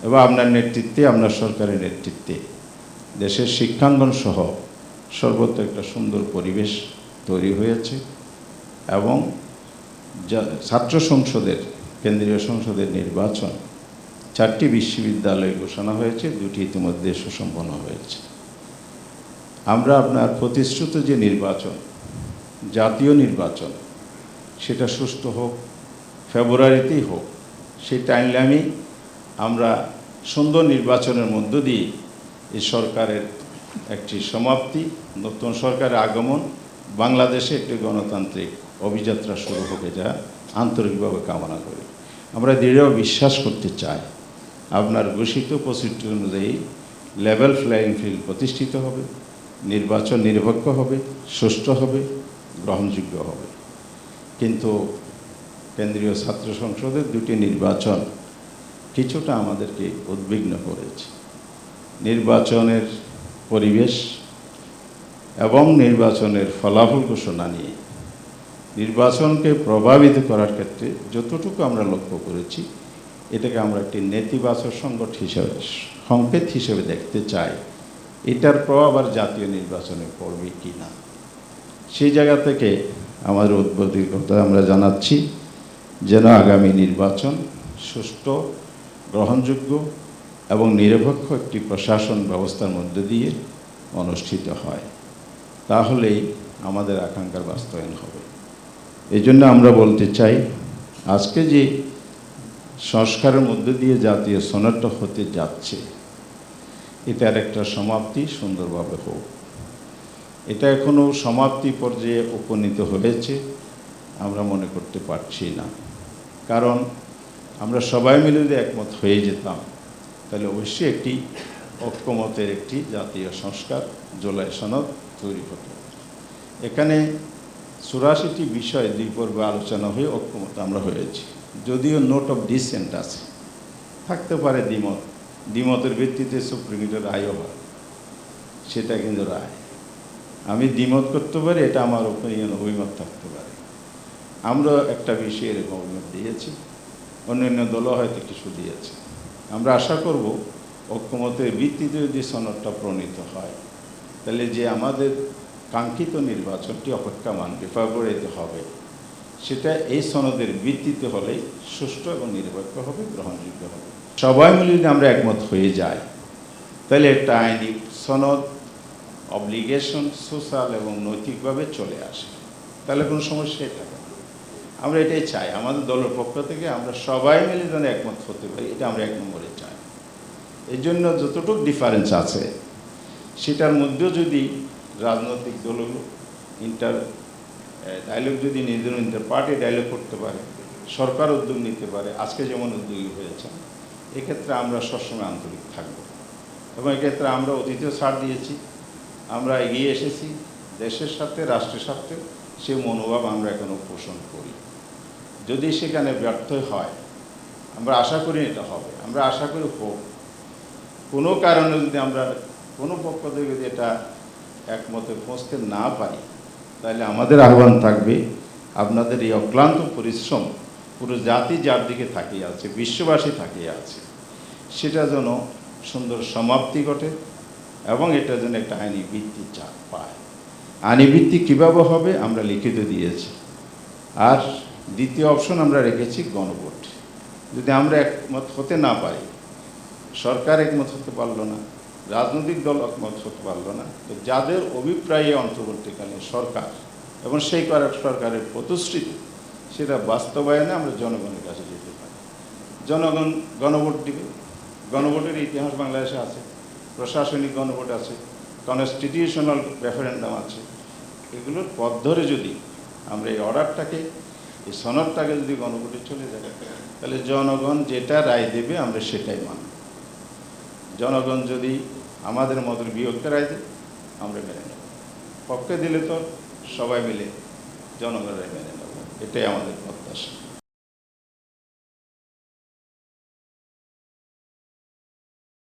এবং আপনার নেতৃত্বে, আপনার সরকারের নেতৃত্বে দেশের শিক্ষাঙ্গন সহ সর্বত্র একটা সুন্দর পরিবেশ তৈরি হয়েছে এবং ছাত্র সংসদের, কেন্দ্রীয় সংসদের নির্বাচন 4টি বিশ্ববিদ্যালয় ঘোষণা হয়েছে, 2টি ইতিমধ্যে সুসম্পন্ন হয়েছে। আমরা আপনার প্রতিশ্রুত যে নির্বাচন, জাতীয় নির্বাচন, সেটা সুষ্ঠু হোক, ফেব্রুয়ারিতেই হোক, সেই টাইমলাইনে আমরা সুন্দর নির্বাচনের মধ্য দিয়ে এই সরকারের একটি সমাপ্তি, নতুন সরকারের আগমন, বাংলাদেশে একটি গণতান্ত্রিক অভিযাত্রা শুরু হবে, যা আন্তরিকভাবে কামনা করি। আমরা দৃঢ় বিশ্বাস করতে চাই আপনার ঘোষিত প্রতিশ্রুতি অনুযায়ী লেভেল প্লেয়িং ফিল্ড প্রতিষ্ঠিত হবে, নির্বাচন নিরপেক্ষ হবে, সুষ্ঠু হবে, গ্রহণযোগ্য হবে। কিন্তু কেন্দ্রীয় ছাত্র সংসদের 2টি নির্বাচন কিছুটা আমাদেরকে উদ্বিগ্ন করেছে। নির্বাচনের পরিবেশ এবং নির্বাচনের ফলাফল ঘোষণা নিয়ে নির্বাচনকে প্রভাবিত করার ক্ষেত্রে যতটুকু আমরা লক্ষ্য করেছি, এটাকে আমরা একটি নেতিবাচক সংকেত হিসেবে দেখতে চাই। এটার প্রভাব আর জাতীয় নির্বাচনে পড়বে কি না, সেই জায়গা থেকে আমাদের উদ্বোধকতা আমরা জানাচ্ছি যেন আগামী নির্বাচন সুষ্ঠু, গ্রহণযোগ্য এবং নিরপেক্ষ একটি প্রশাসন ব্যবস্থার মধ্যে দিয়ে অনুষ্ঠিত হয়, তাহলেই আমাদের আকাঙ্ক্ষার বাস্তবায়ন হবে। এই জন্য আমরা বলতে চাই, আজকে যে সংস্কারের মধ্যে দিয়ে জাতীয় সনদটা হতে যাচ্ছে, এটার একটা সমাপ্তি সুন্দরভাবে হোক। এটা এখনও সমাপ্তি পর্যায়ে উপনীত হয়েছে আমরা মনে করতে পারছি না, কারণ আমরা সবাই মিলে যদি একমত হয়ে যেতাম তাহলে অবশ্যই একটি ঐক্যমতের একটি জাতীয় সংস্কার জুলাই সনদ তৈরি হতো। এখানে 84টি বিষয় 2 পর্বে আলোচনা হয়ে ঐক্যমত আমরা হয়েছি, যদিও নোট অফ ডিসেন্ট আছে, থাকতে পারে দ্বিমতের ভিত্তিতে সুপ্রিম কোর্টের রায়ও হয়, সেটা কিন্তু রায়। আমি দ্বিমত করতে পারি, এটা আমার ওপিনিয়ন, অভিমত থাকতে পারে। আমরা একটা বিষয়ে এরকম অভিমত দিয়েছি, অন্যান্য দলও হয়তো কিছু দিয়েছে। আমরা আশা করব ঐক্যমতের ভিত্তিতে যদি সনদটা প্রণীত হয়, তাহলে যে আমাদের কাঙ্ক্ষিত নির্বাচনটি অপেক্ষা মানবে, ফেব্রুয়ারিতে হবে, সেটা এই সনদের ভিত্তিতে হলেই সুষ্ঠু এবং নিরপেক্ষ হবে, গ্রহণযোগ্য হবে। সবাই মিলে যদি আমরা একমত হয়ে যাই, তাহলে একটা আইনি সনদ অব্লিগেশন সোশ্যাল এবং নৈতিকভাবে চলে আসে, তাহলে কোনো সমস্যাই থাকে না। আমরা এটাই চাই, আমাদের দলের পক্ষ থেকে আমরা সবাই মিলে যেন একমত হতে পারি, এটা আমরা 1 নম্বরে চাই। এই জন্য যতটুকু ডিফারেন্স আছে সেটার মধ্যেও যদি রাজনৈতিক দলগুলো ডায়লগ যদি নিজের পার্টি ডায়লগ করতে পারে, সরকার উদ্যোগ নিতে পারে, আজকে যেমন উদ্যোগী হয়েছে, এক্ষেত্রে আমরা সবসময় আন্তরিক থাকব। এবং এক্ষেত্রে আমরা অতীতেও ছাড় দিয়েছি, আমরা এগিয়ে এসেছি দেশের সাথে, রাষ্ট্রের সাথে, সে মনোভাব আমরা এখনও পোষণ করি। যদি সেখানে ব্যর্থ হয়, আমরা আশা করি এটা হবে, আমরা আশা করি হোক। কোনো কারণে যদি আমরা কোনো পক্ষ থেকে যদি এটা একমতে পৌঁছতে না পারি, তাহলে আমাদের আহ্বান থাকবে, আপনাদের এই অক্লান্ত পরিশ্রম পুরো জাতি যার দিকে তাকিয়ে আছে, বিশ্ববাসী তাকিয়ে আছে, সেটা যেন সুন্দর সমাপ্তি ঘটে এবং এটা যেন একটা আইনি ভিত্তি পায়। আইনি ভিত্তি কীভাবে হবে আমরা লিখিত দিয়েছি। আর দ্বিতীয় অপশন আমরা রেখেছি গণভোট। যদি আমরা একমত হতে না পারি, সরকার একমত হতে পারলো না, রাজনৈতিক দল একমত হতে পারলো না, তো যাদের অভিপ্রায়ে অন্তর্বর্তীকালীন সরকার এবং সেই সরকারের প্রতিশ্রুতি, সেটা বাস্তবায়নে আমরা জনগণের কাছে যেতে পারি। জনগণ গণভোট দিবে। গণভোটের ইতিহাস বাংলাদেশে আছে, প্রশাসনিক গণভোট আছে, কনস্টিটিউশনাল রেফারেন্ডাম আছে। এগুলোর পথ ধরে যদি আমরা এই অর্ডারটাকে, এই সনদটাকে যদি গণভোটে চলে যায়, তাহলে জনগণ যেটা রায় দেবে আমরা সেটাই মানব। জনগণ যদি আমাদের মতের বিরুদ্ধে রায় দেয়, আমরা মেনে নেব। পক্ষে দিলে তো সবাই মিলে জনগণের মেনে নেব, এটাই আমাদের প্রত্যাশা।